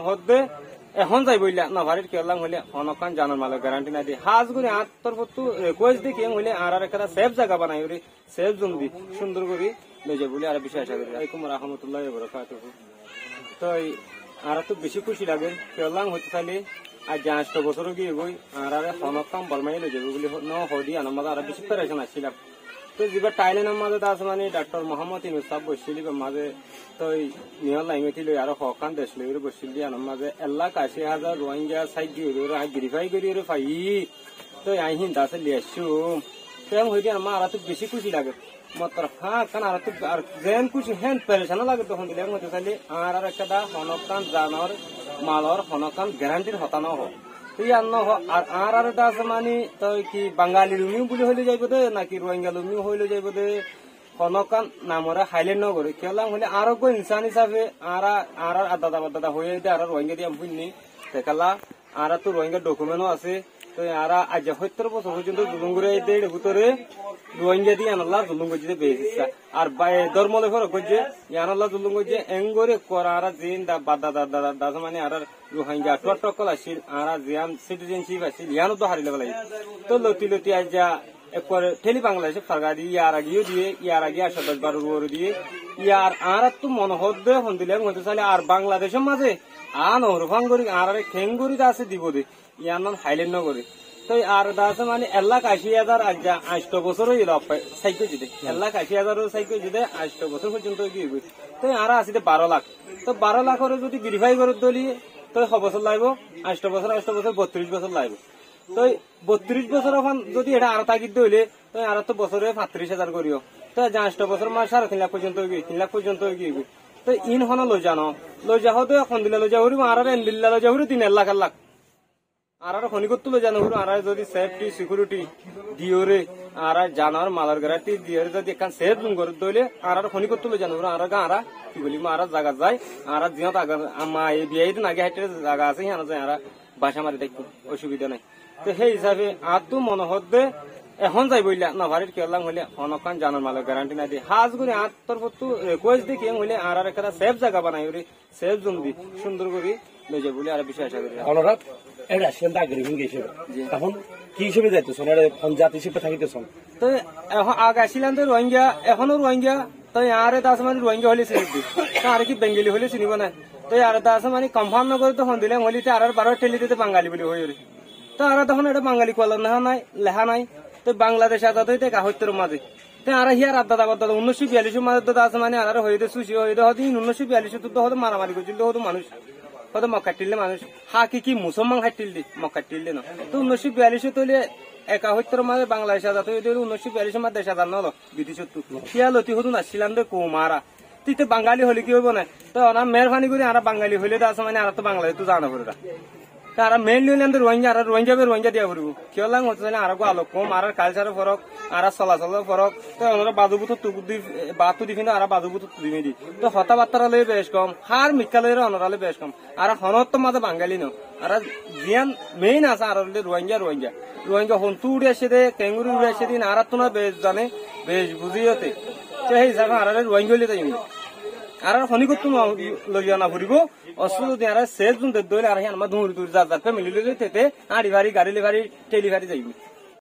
হদ্দে এখন যাই বইলা নভারির কেলাম হইলে অনকান জানার মাল গ্যারান্টি না দি হাজ করে আত্তর পত্তু রিকোয়েস্ট দি কেম হইলে আর একটা সেফ জায়গা বানাই ওরে সেফ জোন দি সুন্দর করে লইজে বলে আর বেশি আশা করি আলাইকুম রাহমাতুল্লাহি ওয়া বারাকাতুহু। তো আর তো বেশি খুশি লাগে কেলাম হইতে চাইলে আর 5 বছর গিয়ে গই আর অনকাম বলমাই লইজে বলে ন হদি আনমাদ আর বেশি প্যারেশন আসছিলাম। তো যেবার টাইলেনের মাঝে আছে মানে ডাক্তার মোহাম্মদ ইউনুস সাহেব বসছিল মাঝে তো নিয়র লাইমেটি লই আর হকান দেশ লই বসছিল দিয়ে আমার মাঝে 1,80,000 রোহিঙ্গা সাইড দিয়ে ভেরিফাই করি পাই তো আই হিন্দা আছে লিয়াসু তেম হইতে আমার আর তো বেশি খুশি লাগে মাত্র হ্যাঁ কারণ আর তো আর যেন খুশি হ্যান পেরেশান লাগে তখন দিলে মধ্যে চাইলে আর একটা দা হনকান জানার মালর হনকান গ্যারান্টির হতানো হোক আর আছে মানে তো কি বাঙালি লুমিও বলে হইলে যাইব দে নাকি রোহিঙ্গা লুমিও হইলে যাইব দে হনকান নামরে হাইল্যান্ড নগরে কেলাম হইলে আরো গো ইনসান হিসাবে আর আদাদা হয়ে দে আর রোহিঙ্গা দিয়ে বুঝনি দেখালা আর তো রোহিঙ্গা ডকুমেন্টও আছে তো আর আজ 70 বছর পর্যন্ত জুলুঙ্গুরে দেড় ভিতরে রোহিঙ্গা দিয়ে আনাল্লা জুলুঙ্গ দিয়ে বেয়েছে আর ধর্মলে ফর গজে ইয়ানাল্লা জুলুঙ্গ যে এঙ্গরে করার জিন দা বাদা দাদা মানে আর রোহিঙ্গা টকল আসিল আর জিয়ান সিটিজেনশিপ আসিল ইয়ানো তো হারিলে বলাই তো লতি আজ যা একবার ঠেলি বাংলাদেশে ফারগা দিয়ে ইয়ার আগেও দিয়ে ইয়ার আগে 10-12 দিয়ে ইয়ার আর তো মনে হদ্দে হন দিলে হতে চাইলে আর বাংলাদেশের মাঝে আন হরফাঙ্গরি আর খেঙ্গুরি আছে দিব দে ইয়ার নাম হাইল্যান্ড নগরে তো আর আছে মানে 1,80,000 আজ 8 বছর হইল সাইকেল যেতে 1,80,000 সাইকেল যেতে 8 বছর পর্যন্ত গিয়ে তো আর আছে 12 লাখ তো 12 লাখের যদি ভেরিফাই করে দলি তো 6 বছর লাগবে 8 বছর 32 বছর লাগবে তো 32 বছর এখন যদি এটা আর তাগিদ হইলে তো আর তো বছরে 35,000 করিও তো 8 বছর মাস 3 লাখ পর্যন্ত গিয়ে 3 লাখ পর্যন্ত গিয়ে তো ইন হন লই জানো লই যাও তো এখন দিলে লই যাও আর এন্ডিল্লা লই যাও 3 লাখ আর খনিকত লই জানো আর যদি সেফটি সিকিউরিটি দিওরে আর জানার মালার গ্যারান্টি দিওরে যদি একখান সেফ জুম করে দইলে আর খনিকত লই জানো আর গাঁরা কি বলি আর জায়গা যায় আর জিয়াত আমা এই বিয়াইতে নাগে হাইতে জায়গা আছে হিয়ানো যায় আর বাসা মারি দেখো অসুবিধা নাই তো সেই হিসাবে আর তো মনে হদ্দে এখন যাই বইলা নভারির কেলাম হইলে অনকান জানার মালের গ্যারান্টি না দিয়ে হাজ করে আত্তর পত্তু রিকোয়েস্ট দি কেম হইলে আর একটা সেফ জায়গা বানাই ওরে সেফ জোন দি সুন্দর করে লইজে বলে আর বেশি আশা করি অনুরাগ এটা আসেন নাগরিক হিসেবে এখন কি হিসেবে যাইতেছেন এটা পঞ্চায়েত হিসেবে থাকিতেছেন তো এখন আগে আসছিলাম তো রোহিঙ্গা এখনো রোহিঙ্গা তো আর আছে মানে রোহিঙ্গা হলে চিনি দি তো আর কি বেঙ্গলি হলে চিনিব না তো আর আছে মানে কনফার্ম নগরে তখন দিলাম হলে আর 12 ঠেলি দিতে বাঙালি বলে হয়ে তো আর তখন এটা বাঙালি কলম নাই লেখা নাই তো বাংলাদেশ আজাদ হইতে গাহত্যের মাঝে তো আর হিয়ার আদাদা 1942 মাঝে তো আছে মানে আর হইতে সুশি হইতে হতে 1942 তো হতে মারামারি করছিল হতো মানুষ হয়তো মক্কা টিললে মানুষ হা কি মুসলমান হাইটিল দি মক্কা টিললে না তো 1942 তৈলে 71 মাঝে বাংলাদেশ আজাদ হইতে 1942 মাঝে দেশ আজাদ নল বিদেশত হিয়ালতি হতো আসছিলাম রে কুমারা তিতে বাঙালি হলে কি হইব না তো ওরা মেহরবানি করে আর বাঙালি হইলে তো আছে মানে আর তো বাংলাদেশ তো জানা করে তারা মেইনলি হইলে রোহিঙ্গা দিয়া করবো কেউ লাগ হতে চাইলে আর আলো কম আর কালচারের ফরক আর চলাচলের ফরক তো ওনারা বাজুবুত বাতু দি কিন্তু আর বাজুবুত দিবি দি তো হতাবার্তারা লই বেশ কম হার মিক্কালের অনরালে বেশ কম আর হনত মাঝে বাঙালি ন আর জিয়ান মেইন আছে আর রোহিঙ্গা হন্তু উড়ে আসে দে কেঙ্গুরি উড়ে আসে দিন আর তো না বেশ জানে বেশ বুঝিয়তে সেই হিসাবে আর রোহিঙ্গা হইলে তাই আর খনিকত লইয়া না ফুরিব অসুবিধা দিয়ে আর সেফ জোন দইলে আর আমার দূর যা ফ্যামিলি লইলে তেতে আড়ি ভারি গাড়ি ভারি টেলি ভারি যাইবি।